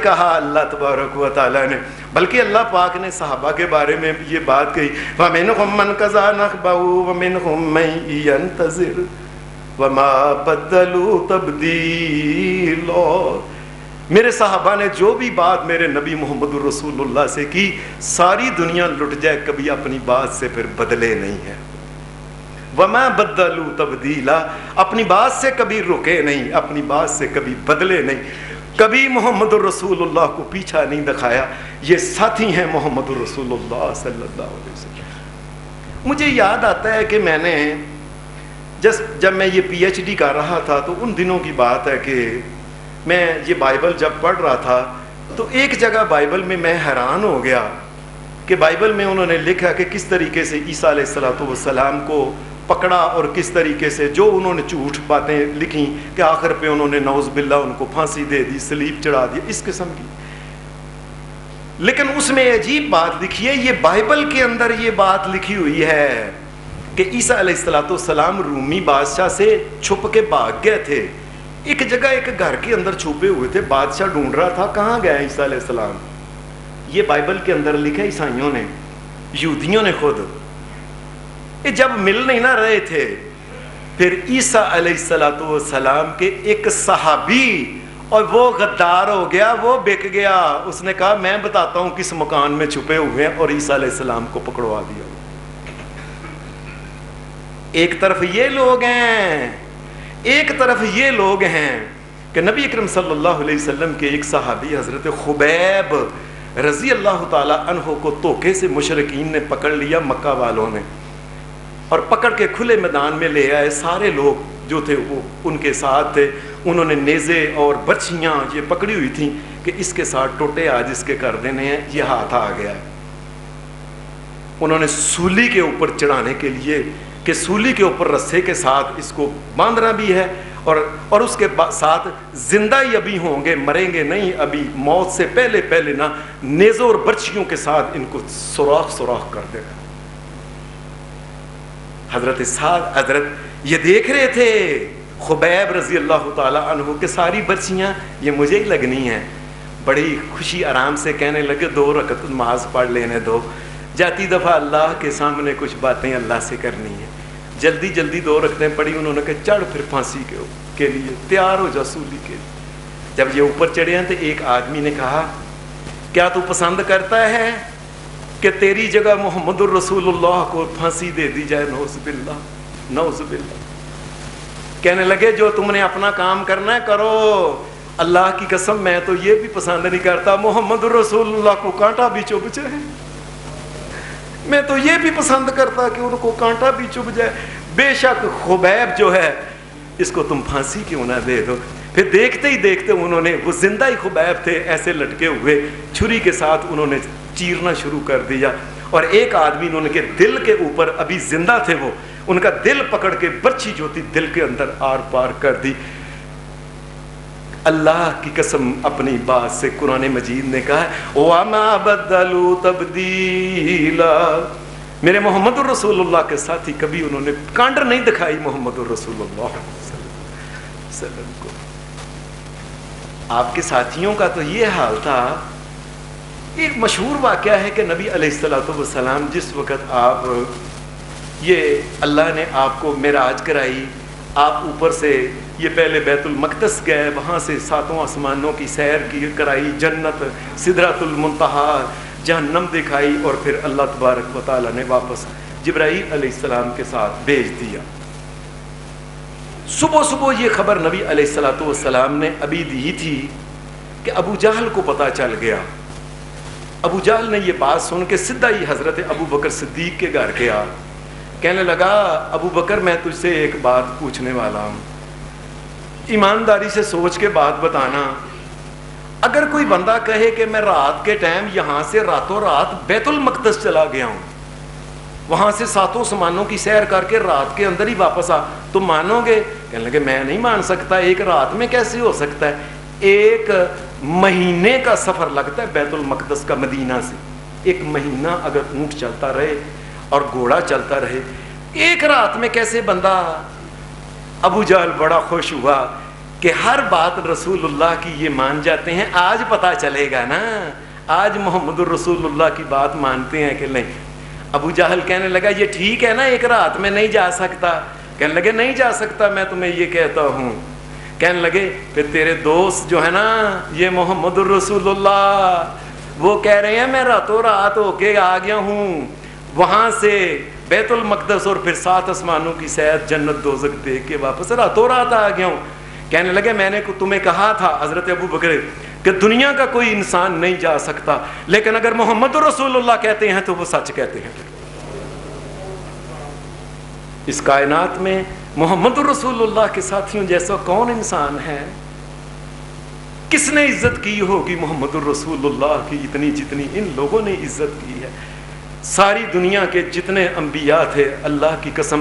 کہا اللہ تبارک و تعالیٰ نے، بلکہ اللہ پاک نے صحابہ کے بارے میں یہ بات کہی، وَمِنْهُمْ مَنْ قَضَىٰ نَحْبَهُ وَمِنْهُمْ مَنْ يَنْتَظِرُ وَمَا بَدَّلُوا تَبْدِيلًا۔ میرے صحابہ نے جو بھی بات میرے نبی محمد الرسول اللہ سے کی، ساری دنیا لٹ جائے کبھی اپنی بات سے پھر بدلے نہیں ہیں۔ وَمَا بَدَّلُوا تَبْدِيلًا، اپنی بات سے کبھی رکے نہیں، اپنی بات سے کبھی بدلے نہیں، کبھی محمد الرسول اللہ کو پیچھا نہیں دکھایا۔ یہ ساتھی ہیں محمد الرسول اللہ صلی اللہ علیہ وسلم۔ مجھے یاد آتا ہے کہ میں نے جب میں یہ پی ایچ ڈی کر رہا تھا تو ان دنوں کی بات ہے کہ میں یہ بائبل جب پڑھ رہا تھا تو ایک جگہ بائبل میں حیران ہو گیا کہ بائبل میں انہوں نے لکھا کہ کس طریقے سے عیسیٰ علیہ السلام کو پکڑا اور کس طریقے سے جو انہوں نے جھوٹ باتیں لکھیں کہ آخر پہ انہوں نے نعوذ باللہ ان کو پھانسی دے دی، صلیب چڑھا دی، اس قسم کی۔ لیکن اس میں عجیب بات لکھی ہے، یہ بائبل کے اندر یہ بات لکھی ہوئی ہے کہ عیسیٰ علیہ السلام رومی بادشاہ سے چھپ کے بھاگ گئے تھے، ایک جگہ ایک گھر کے اندر چھپے ہوئے تھے، بادشاہ ڈھونڈ رہا تھا کہاں گیا عیسیٰ علیہ السلام۔ یہ بائبل کے اندر لکھا ہے عیسائیوں نے، یہودیوں نے خود، جب مل نہیں نہ رہے تھے پھر عیسیٰ علیہ السلام کے ایک صحابی، اور وہ غدار ہو گیا، وہ بک گیا، اس نے کہا میں بتاتا ہوں کس مکان میں چھپے ہوئے ہیں، اور عیسیٰ علیہ السلام کو پکڑوا دیا۔ ایک طرف یہ لوگ ہیں، ایک طرف یہ لوگ ہیں کہ نبی اکرم صلی اللہ علیہ وسلم کے ایک صحابی حضرت خبیب رضی اللہ تعالی عنہ کو دھوکے سے مشرکین نے پکڑ لیا، مکہ والوں نے، اور پکڑ کے کھلے میدان میں لے آئے۔ سارے لوگ جو تھے وہ ان کے ساتھ تھے، انہوں نے نیزے اور برچھیاں یہ پکڑی ہوئی تھیں کہ اس کے ساتھ ٹوٹے آج اس کے کر دینے ہیں، یہ ہاتھ آ گیا ہے۔ انہوں نے سولی کے اوپر چڑھانے کے لیے کہ سولی کے اوپر رسے کے ساتھ اس کو باندھنا بھی ہے، اور اس کے ساتھ زندہ ہی ابھی ہوں گے، مریں گے نہیں ابھی، موت سے پہلے نہ نیزوں اور برچھیوں کے ساتھ ان کو سوراخ کر دے گا۔ حضرت یہ دیکھ رہے تھے خبیب رضی اللہ تعالی عنہ کہ ساری برچیاں یہ مجھے ہی لگنی ہیں، بڑی خوشی آرام سے کہنے لگے 2 رکعت نماز پڑھ لینے دو، جاتی دفعہ اللہ کے سامنے کچھ باتیں اللہ سے کرنی ہیں۔ جلدی 2 رکعتیں پڑھی، انہوں نے کہا چڑھ پھر پھانسی کے لیے تیار ہو جا سولی کے لیے۔ جب یہ اوپر چڑھے ہیں تو ایک آدمی نے کہا کیا تو پسند کرتا ہے کہ تیری جگہ محمد الرسول اللہ کو پھانسی دے دی جائے؟ نعوذ باللہ۔ کہنے لگے جو تم نے اپنا کام کرنا ہے کرو، اللہ کی قسم میں تو یہ بھی پسند نہیں کرتا محمد الرسول اللہ کو کانٹا بھی چبھ جائے، میں تو یہ بھی پسند کرتا کہ ان کو کانٹا بھی چبھ جائے، بے شک خبیب جو ہے اس کو تم پھانسی کیوں نہ دے دو۔ پھر دیکھتے ہی دیکھتے انہوں نے، وہ زندہ ہی خبیب تھے، ایسے لٹکے ہوئے، چھری کے ساتھ انہوں نے چیرنا شروع کر دیا، اور ایک آدمی انہوں نے کے دل کے اوپر، ابھی زندہ تھے وہ، ان کا دل پکڑ کے برچھی جو تھی دل کے اندر آر پار کر دی۔ اللہ کی قسم اپنی بات سے قرآن مجید نے کہا وَمَا بَدَّلُوا تَبْدِيلًا، میرے محمد الرسول اللہ کے ساتھی کبھی انہوں نے کانڈر نہیں دکھائی محمد الرسول اللہ صلی اللہ علیہ وسلم کو۔ آپ کے ساتھیوں کا تو یہ حال تھا۔ ایک مشہور واقعہ ہے کہ نبی علیہ السلام جس وقت آپ یہ اللہ نے آپ کو معراج کرائی، آپ اوپر سے یہ پہلے بیت المقدس گئے، وہاں سے 7 آسمانوں کی سیر کی کرائی، جنت، سدرۃ المنتہا، جہنم دکھائی، اور پھر اللہ تبارک و تعالیٰ نے واپس جبرائیل علیہ السلام کے ساتھ بھیج دیا۔ صبح یہ خبر نبی علیہ السلام نے ابھی دی تھی کہ ابو جہل کو پتہ چل گیا۔ ابو جہل نے یہ بات سن کے سیدھا ہی حضرت ابو بکر صدیق کے گھر گیا، کہنے لگا ابو بکر میں تجھ سے ایک بات پوچھنے والا ہوں، ایمانداری سے سوچ کے بات بتانا، اگر کوئی بندہ کہے کہ میں رات کے ٹائم یہاں سے راتوں رات بیت المقدس چلا گیا ہوں، وہاں سے 7 آسمانوں کی سیر کر کے رات کے اندر ہی واپس آ، تم مانو گے؟ کہنے لگے میں نہیں مان سکتا، ایک رات میں کیسے ہو سکتا ہے؟ 1 مہینے کا سفر لگتا ہے بیت المقدس کا مدینہ سے، 1 مہینہ اگر اونٹ چلتا رہے اور گھوڑا چلتا رہے، 1 رات میں کیسے بندہ؟ ابو جہل بڑا خوش ہوا کہ ہر بات رسول اللہ کی یہ مان جاتے ہیں. آج پتہ چلے گا نا, آج محمد الرسول اللہ کی بات مانتے ہیں کہ نہیں. ابو جہل کہنے لگا یہ ٹھیک ہے نا ایک رات میں نہیں جا سکتا؟ کہنے لگے نہیں جا سکتا, میں تمہیں یہ کہتا ہوں. کہنے لگے پھر تیرے دوست جو ہے نا یہ محمد الرسول اللہ, وہ کہہ رہے ہیں میں راتوں رات ہو کے آ گیا ہوں وہاں سے بیت المقدس اور پھر 7 آسمانوں کی سیر جنت دوزخ دیکھ کے واپس راتوں رات آ گیا ہوں. کہنے لگے میں نے تمہیں کہا تھا حضرت ابو بکر کہ دنیا کا کوئی انسان نہیں جا سکتا, لیکن اگر محمد رسول اللہ کہتے ہیں تو وہ سچ کہتے ہیں. اس کائنات میں محمد رسول اللہ کے ساتھیوں جیسا کون انسان ہے؟ کس نے عزت کی ہوگی محمد الرسول اللہ کی اتنی جتنی ان لوگوں نے عزت کی ہے؟ ساری دنیا کے جتنے انبیاء تھے, اللہ کی قسم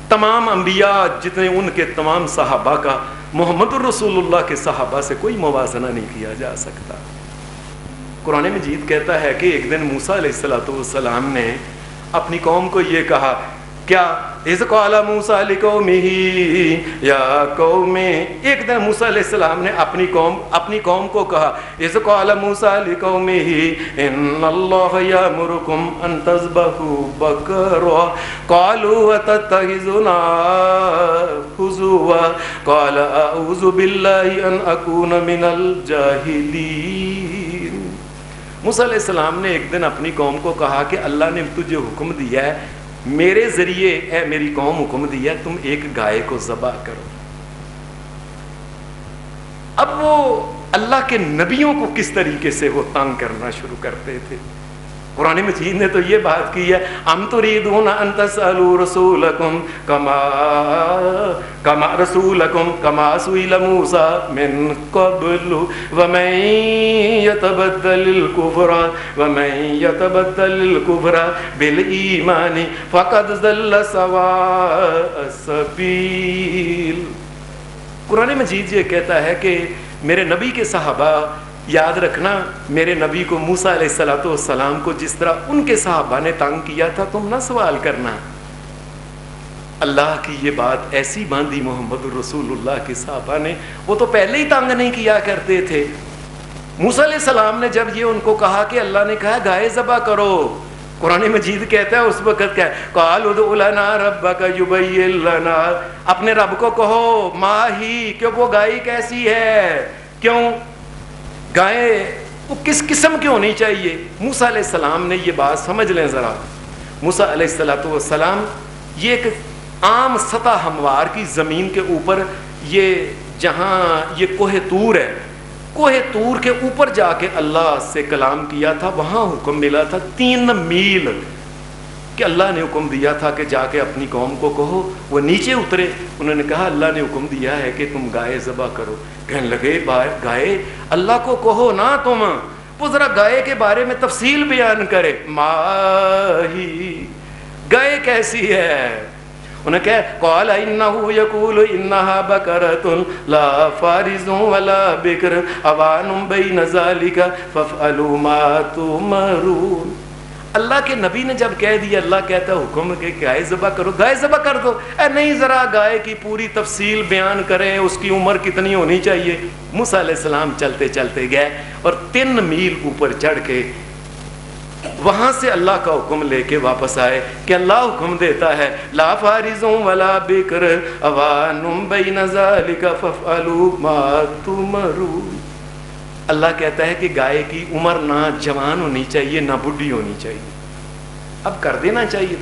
تمام انبیاء جتنے ان کے تمام صحابہ کا محمد الرسول اللہ کے صحابہ سے کوئی موازنہ نہیں کیا جا سکتا. قرآن مجید کہتا ہے کہ ایک دن موسیٰ علیہ السلام نے اپنی قوم کو یہ کہا, کیا اذ قال موسیٰ لقومہ یا قوم, ایک دن موسیٰ علیہ السلام نے اپنی قوم کو کہا اذ قال موسیٰ لقومہ ان اللہ یامرکم ان تذبحوا بقرۃ قالوا اتتخذنا ہزوا قال اعوذ باللہ ان اکون من الجاہلین. موسیٰ علیہ السلام نے ایک دن اپنی قوم کو کہا کہ اللہ نے تجھے حکم دیا ہے, میرے ذریعے اے میری قوم حکم دیا تم ایک گائے کو ذبح کرو. اب وہ اللہ کے نبیوں کو کس طریقے سے وہ تنگ کرنا شروع کرتے تھے. قرآن مجید نے تو یہ بات کی ہے ام تريدون ان تسألوا رسولکم کما سئل موسیٰ من قبل ومن يتبدل الكفر بالایمان فقد ضل سواء السبیل. قرآن مجید یہ کہتا ہے کہ میرے نبی کے صحابہ, یاد رکھنا میرے نبی کو موسیٰ علیہ السلام کو جس طرح ان کے صحابہ نے تنگ کیا تھا تم نہ سوال کرنا. اللہ کی یہ بات ایسی باندھی محمد الرسول اللہ کے صحابہ نے, وہ تو پہلے ہی تنگ نہیں کیا کرتے تھے. موسیٰ علیہ السلام نے جب یہ ان کو کہا کہ اللہ نے کہا گائے ذبح کرو, قرآن مجید کہتا ہے اس وقت کیا قالوا ادع لنا ربک یبین لنا, اپنے رب کو کہو ماہی کہ وہ گائے کیسی ہے, کیوں گائے وہ کس قسم کی ہونی چاہیے. موسیٰ علیہ السلام نے یہ بات سمجھ لیں ذرا. موسیٰ علیہ السلام یہ ایک عام سطح ہموار کی زمین کے اوپر, یہ جہاں یہ کوہ طور ہے, کوہ طور کے اوپر جا کے اللہ سے کلام کیا تھا. وہاں حکم ملا تھا 3 میل کہ اللہ نے حکم دیا تھا کہ جا کے اپنی قوم کو کہو. وہ نیچے اترے, انہوں نے کہا اللہ نے حکم دیا ہے کہ تم گائے ذبح کرو. کہنے لگے گائے اللہ کو کہو نا تم, وہ ذرا گائے کے بارے میں تفصیل بیان کرے. ماہی گائے کیسی ہے؟ انہیں کہا قال انه يقول انها بقرة لا فارض ولا بكر اوان بين ذلك فافعلوا ما تؤمرون. اللہ کے نبی نے جب کہہ دیا, اللہ کہتا ہے حکم کہ گائے ذبح کرو, گائے ذبح کر دو. اے نہیں, ذرا گائے کی پوری تفصیل بیان کریں, اس کی عمر کتنی ہونی چاہیے. موسیٰ علیہ السلام چلتے چلتے گئے اور 3 میل اوپر چڑھ کے وہاں سے اللہ کا حکم لے کے واپس آئے کہ اللہ حکم دیتا ہے لا فارض ولا بکر اوان بین ذلک فافعلوا ما تؤمرون. اللہ کہتا ہے کہ گائے کی عمر نہ جوان ہونی چاہیے نہ بڈھی ہونی چاہیے, اب کر دینا چاہیے.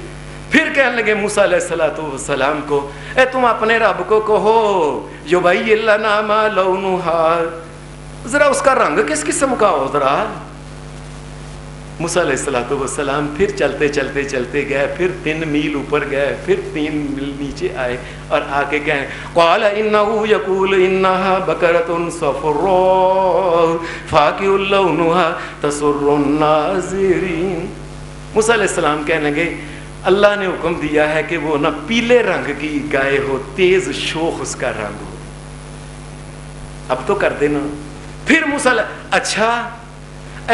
پھر کہنے لگے موسیٰ علیہ السلام کو اے تم اپنے رب کو کہو یبین لنا ما لونھا, ذرا اس کا رنگ کس قسم کا ہو ذرا. موسیٰ علیہ السلام پھر چلتے گئے, پھر 3 میل اوپر گئے, پھر 3 میل نیچے آئے اور آ کے کہیں قال انه يقول انها بقرة صفراء فاقع لونها تسر الناظرین. موسیٰ علیہ السلام کہنے لگے اللہ نے حکم دیا ہے کہ وہ نہ پیلے رنگ کی گائے ہو, تیز شوخ اس کا رنگ ہو. اب تو کر دینا. پھر موسیٰ اچھا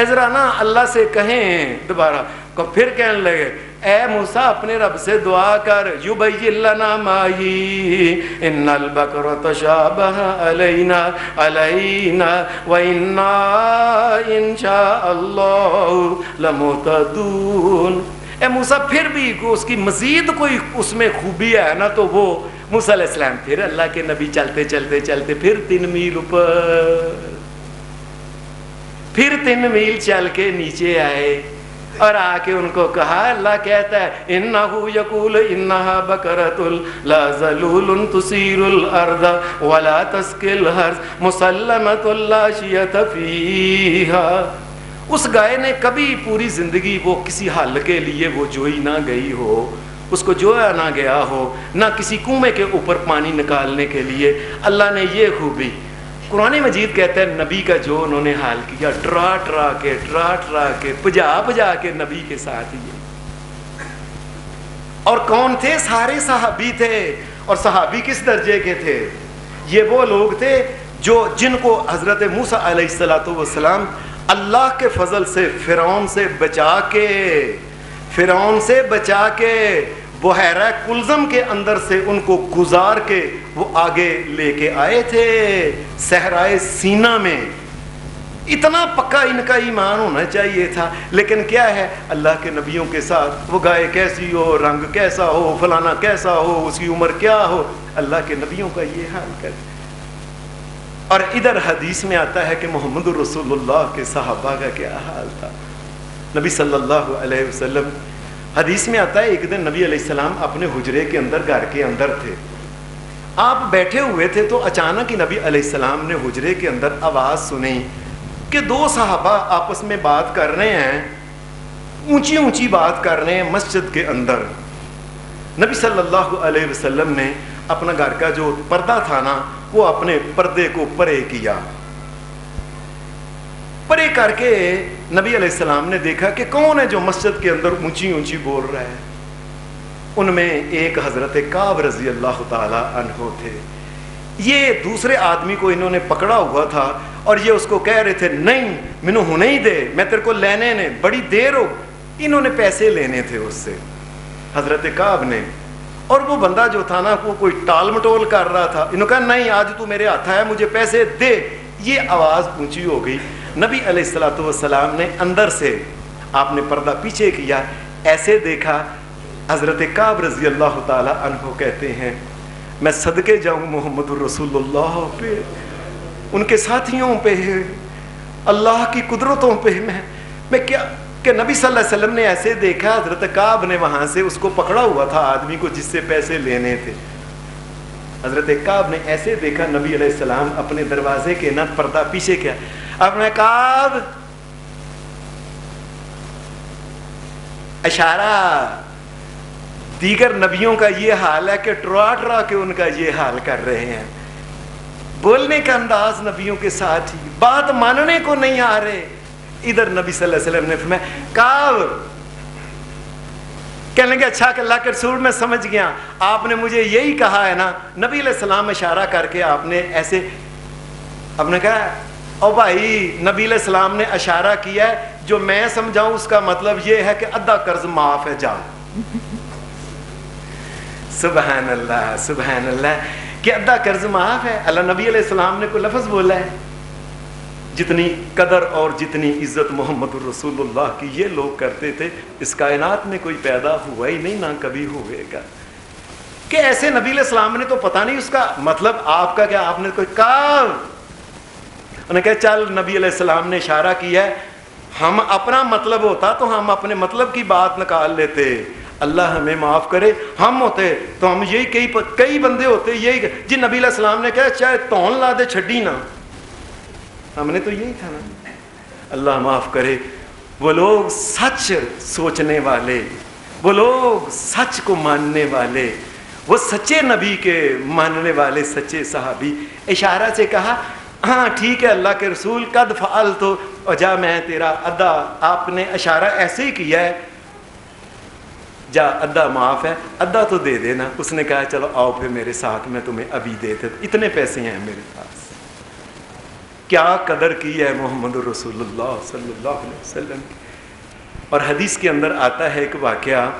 ذرا نا اللہ سے کہیں دوبارہ. پھر کہنے لگے اے موسیٰ اپنے رب سے دعا کر، یبین لنا ما ہی ان البقر تشابہ علینا وإنا ان شاء اللہ لمہتدون۔ اے موسیٰ پھر بھی اس کی مزید کوئی اس میں خوبی ہے نا، تو وہ موسیٰ علیہ السلام پھر اللہ کے نبی چلتے چلتے چلتے پھر 3 میل اوپر، پھر 3 میل چل کے نیچے آئے اور آ کے ان کو کہا، اللہ کہتا ہے انہو یقول انہا بکرۃ لا ذلول تثیر الارض ولا تسقی الحرث مسلمۃ لا شیۃ فیہا۔ اس گائے نے کبھی پوری زندگی وہ کسی حل کے لیے وہ جوئی نہ گئی ہو، اس کو جویا نہ گیا ہو، نہ کسی کنویں کے اوپر پانی نکالنے کے لیے۔ اللہ نے یہ خوبی، قرآن مجید کہتا ہے نبی کا جو انہوں نے حال کیا، ڈرا ڈرا کے پجا کے نبی کے ساتھ ہی۔ اور کون تھے؟ سارے صحابی تھے۔ اور صحابی کس درجے کے تھے؟ یہ وہ لوگ تھے جن کو حضرت موسیٰ علیہ السلام اللہ کے فضل سے فرعون سے بچا کے بحیرہ کلزم کے اندر سے ان کو گزار کے وہ آگے لے کے آئے تھے صحرائے سینا میں۔ اتنا پکا ان کا ایمان ہونا چاہیے تھا، لیکن کیا ہے، اللہ کے نبیوں کے ساتھ وہ گائے کیسی ہو، رنگ کیسا ہو، فلانا کیسا ہو، اس کی عمر کیا ہو، اللہ کے نبیوں کا یہ حال کر۔ اور ادھر حدیث میں آتا ہے کہ محمد رسول اللہ کے صحابہ کا کیا حال تھا۔ نبی صلی اللہ علیہ وسلم، حدیث میں آتا ہے ایک دن نبی علیہ السلام اپنے حجرے کے اندر، گھر کے اندر تھے، آپ بیٹھے ہوئے تھے، تو اچانک ہی نبی علیہ السلام نے حجرے کے اندر آواز سنی کہ 2 صحابہ آپس میں بات کر رہے ہیں، اونچی بات کر رہے ہیں مسجد کے اندر۔ نبی صلی اللہ علیہ وسلم نے اپنا گھر کا جو پردہ تھا نا، وہ اپنے پردے کو پرے کیا، پرے کر کے نبی علیہ السلام نے دیکھا کہ کون ہے جو مسجد کے اندر اونچی بول رہا ہے۔ ان میں ایک حضرت کعب رضی اللہ تعالی عنہ تھے۔ یہ دوسرے آدمی کو انہوں نے پکڑا ہوا تھا اور یہ اس کو کہہ رہے تھے، نہیں مینوں ہونے ہی دے، میں تیرے کو لینے نے بڑی دیر ہو۔ انہوں نے پیسے لینے تھے اس سے، حضرت کعب نے، اور وہ بندہ جو تھا نا وہ کوئی ٹال مٹول کر رہا تھا۔ انہوں نے کہا نہیں آج تو میرے ہاتھ ہے، مجھے پیسے دے۔ یہ آواز اونچی ہو گئی، نبی علیہ السلام نے اندر سے آپ نے پردہ پیچھے کیا، ایسے دیکھا حضرت کعب رضی اللہ تعالی عنہ کہتے ہیں میں صدقے جاؤں محمد الرسول اللہ پہ، ان کے ساتھیوں پہ، اللہ کی قدرتوں پہ، میں کیا کہ نبی صلی اللہ علیہ وسلم نے ایسے دیکھا، حضرت کعب نے وہاں سے اس کو پکڑا ہوا تھا آدمی کو جس سے پیسے لینے تھے، حضرت کعب نے ایسے دیکھا نبی علیہ السلام اپنے دروازے کے نہ پردہ پیچھے کیا، اپنے کعب اشارہ۔ دیگر نبیوں کا یہ حال ہے کہ ٹرا کے ان کا یہ حال کر رہے ہیں، بولنے کا انداز نبیوں کے ساتھ ہی، بات ماننے کو نہیں آ رہے۔ ادھر نبی صلی اللہ علیہ وسلم نے فرمایا کعب، کہنے لگے اچھا کہ اللہ کے رسول میں سمجھ گیا، آپ نے مجھے یہی کہا ہے نا۔ نبی علیہ السلام اشارہ کر کے آپ نے ایسے، آپ نے کہا او بھائی، نبی علیہ السلام نے اشارہ کیا ہے، جو میں سمجھاؤں اس کا مطلب یہ ہے کہ آدھا قرض معاف ہے، جاؤ۔ سبحان اللہ سبحان اللہ، کہ آدھا قرض معاف ہے۔ اللہ نبی علیہ السلام نے کوئی لفظ بولا ہے؟ جتنی قدر اور جتنی عزت محمد الرسول اللہ کی یہ لوگ کرتے تھے، اس کائنات میں کوئی پیدا ہوا ہی نہیں، نہ کبھی ہوئے گا۔ کہ ایسے نبی علیہ السلام نے تو پتہ نہیں اس کا مطلب آپ کا کیا، آپ نے کوئی کہا، انہوں نے کہا چل، نبی علیہ السلام نے اشارہ کیا ہے، ہم اپنا مطلب ہوتا تو ہم اپنے مطلب کی بات نکال لیتے، اللہ ہمیں معاف کرے۔ ہم ہوتے تو ہم یہی کئی بندے ہوتے یہی جی نبی علیہ السلام نے کہا چاہے تون لا دے چھڈی نہ، ہم نے تو یہی تھا نا۔ اللہ معاف کرے۔ وہ لوگ سچ سوچنے والے، وہ لوگ سچ کو ماننے والے، وہ سچے نبی کے ماننے والے سچے صحابی، اشارہ سے کہا ہاں ٹھیک ہے اللہ کے رسول، قد فعلت، اور جا میں تیرا ادا، آپ نے اشارہ ایسے ہی کیا ہے، جا ادا معاف ہے، ادا تو دے دینا۔ اس نے کہا چلو آؤ پھر میرے ساتھ، میں تمہیں ابھی دے دیتا، اتنے پیسے ہیں میرے پاس۔ کیا قدر کی ہے محمد رسول اللہ صلی اللہ علیہ وسلم کی۔ اور حدیث کے اندر آتا ہے ایک واقعہ،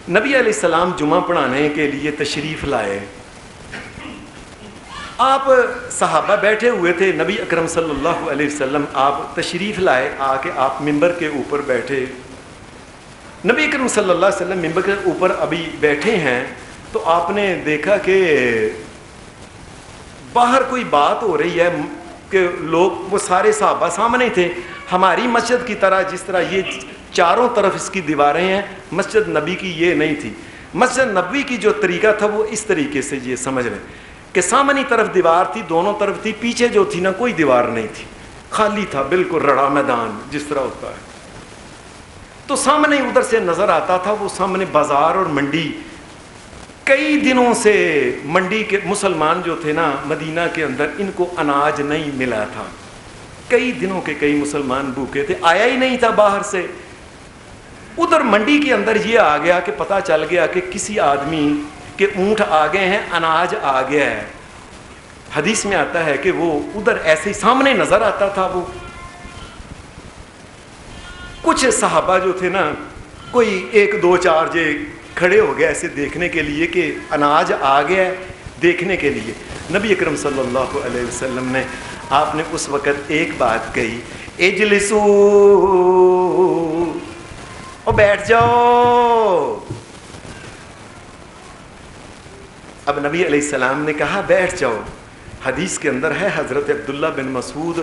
نبی علیہ السلام جمعہ پڑھانے کے لیے تشریف لائے، آپ صحابہ بیٹھے ہوئے تھے، نبی اکرم صلی اللہ علیہ وسلم آپ تشریف لائے، آ کے آپ ممبر کے اوپر بیٹھے، نبی اکرم صلی اللہ علیہ وسلم ممبر کے اوپر ابھی بیٹھے ہیں تو آپ نے دیکھا کہ باہر کوئی بات ہو رہی ہے کہ لوگ، وہ سارے صحابہ سامنے تھے، ہماری مسجد کی طرح جس طرح یہ چاروں طرف اس کی دیواریں ہیں، مسجد نبی کی یہ نہیں تھی، مسجد نبی کی جو طریقہ تھا وہ اس طریقے سے یہ سمجھ لیں کہ سامنے طرف دیوار تھی، دونوں طرف تھی، پیچھے جو تھی نا کوئی دیوار نہیں تھی، خالی تھا بالکل رڑا میدان جس طرح ہوتا ہے، تو سامنے ادھر سے نظر آتا تھا وہ سامنے بازار اور منڈی، کئی دنوں سے منڈی کے مسلمان جو تھے نا مدینہ کے اندر ان کو اناج نہیں ملا تھا، کئی دنوں کے کئی مسلمان بھوکے تھے، آیا ہی نہیں تھا باہر سے، ادھر منڈی کے اندر یہ آ گیا کہ پتہ چل گیا کہ کسی آدمی کے اونٹ آ گئے ہیں، اناج آ گیا ہے، حدیث میں آتا ہے کہ وہ ادھر ایسے ہی سامنے نظر آتا تھا، وہ کچھ صحابہ جو تھے نا کوئی ایک دو چار جے کھڑے ہو گئے ایسے دیکھنے کے لیے کہ اناج آ گیا ہے، دیکھنے کے لیے نبی اکرم صلی اللہ علیہ وسلم نے آپ نے اس وقت ایک بات کہی، اجلسو، او بیٹھ جاؤ، اب نبی علیہ السلام نے کہا بیٹھ جاؤ، حدیث کے اندر ہے حضرت عبداللہ بن مسعود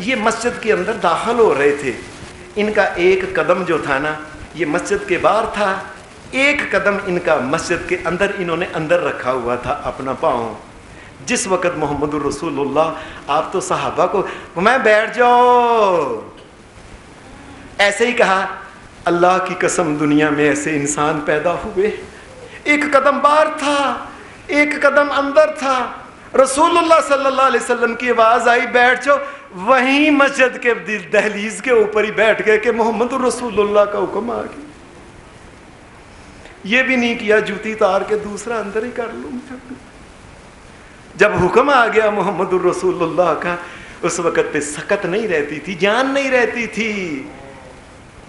یہ مسجد کے اندر داخل ہو رہے تھے، ان کا ایک قدم جو تھا نا یہ مسجد کے باہر تھا، ایک قدم ان کا مسجد کے اندر، انہوں نے اندر رکھا ہوا تھا اپنا پاؤں، جس وقت محمد الرسول اللہ آپ تو صحابہ کو میں بیٹھ جاؤ ایسے ہی کہا، اللہ کی قسم دنیا میں ایسے انسان پیدا ہوئے، ایک قدم باہر تھا ایک قدم اندر تھا، رسول اللہ صلی اللہ علیہ وسلم کی آواز آئی بیٹھ جاؤ، وہیں مسجد کے دہلیز کے اوپر ہی بیٹھ گئے کہ محمد الرسول اللہ کا حکم آ گیا، یہ بھی نہیں کیا جوتی تار کے دوسرا اندر ہی کر لوں، جب حکم آ گیا محمد الرسول اللہ کا اس وقت پہ سکت نہیں رہتی تھی، جان نہیں رہتی تھی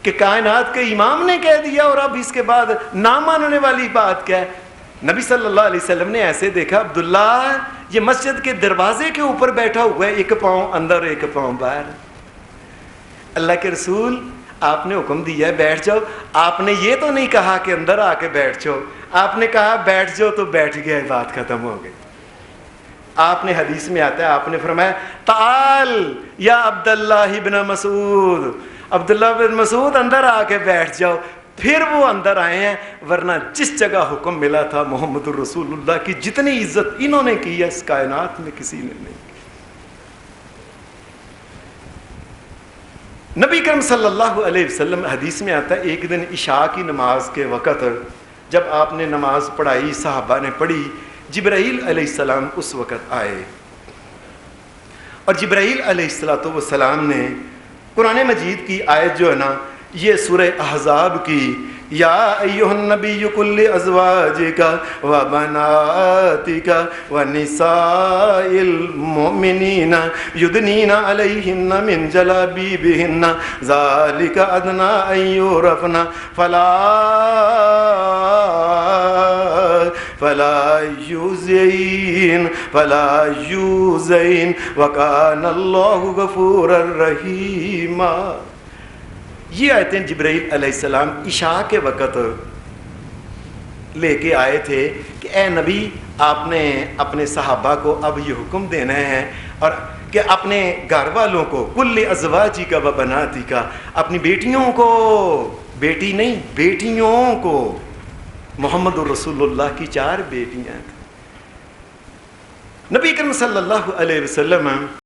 کہ کائنات کے امام نے کہہ دیا اور اب اس کے بعد نہ ماننے والی بات کیا ہے۔ نبی صلی اللہ علیہ وسلم نے ایسے دیکھا عبداللہ یہ مسجد کے دروازے کے اوپر بیٹھا ہوا ہے، ایک پاؤں اندر ایک پاؤں باہر، اللہ کے رسول آپ نے حکم دیا ہے بیٹھ جاؤ، آپ نے یہ تو نہیں کہا کہ اندر آ کے بیٹھ جاؤ، آپ نے کہا بیٹھ جاؤ تو بیٹھ گیا، بات ختم ہو گئی۔ آپ نے حدیث میں آتا ہے آپ نے فرمایا تعال یا عبداللہ ابن مسعود، عبداللہ بن مسعود اندر آ کے بیٹھ جاؤ، پھر وہ اندر آئے ہیں، ورنہ جس جگہ حکم ملا تھا محمد الرسول اللہ کی جتنی عزت انہوں نے کی ہے اس کائنات میں کسی نے نہیں کی۔ نبی کرم صلی اللہ علیہ وسلم حدیث میں آتا ہے ایک دن عشاء کی نماز کے وقت جب آپ نے نماز پڑھائی صحابہ نے پڑھی، جبرائیل علیہ السلام اس وقت آئے اور جبرائیل علیہ السلام نے قرآن مجید کی آیت جو ہے نا یہ سورہ احزاب کی یا ایھا النبی قل لازواجک وبناتک ونساء المؤمنین یدنین علیہن من جلابیبہن ذالک ادنی ان یعرفن فلا یؤذین وکان اللہ غفورا رحیما۔ یہ آیتیں جبرائیل علیہ السلام عشاء کے وقت لے کے آئے تھے کہ اے نبی آپ نے اپنے صحابہ کو اب یہ حکم دینا ہے اور کہ اپنے گھر والوں کو کل ازواجک و بناتک، اپنی بیٹیوں کو، بیٹی نہیں بیٹیوں کو، محمد الرسول اللہ کی 4 بیٹیاں تھیں، نبی کریم صلی اللہ علیہ وسلم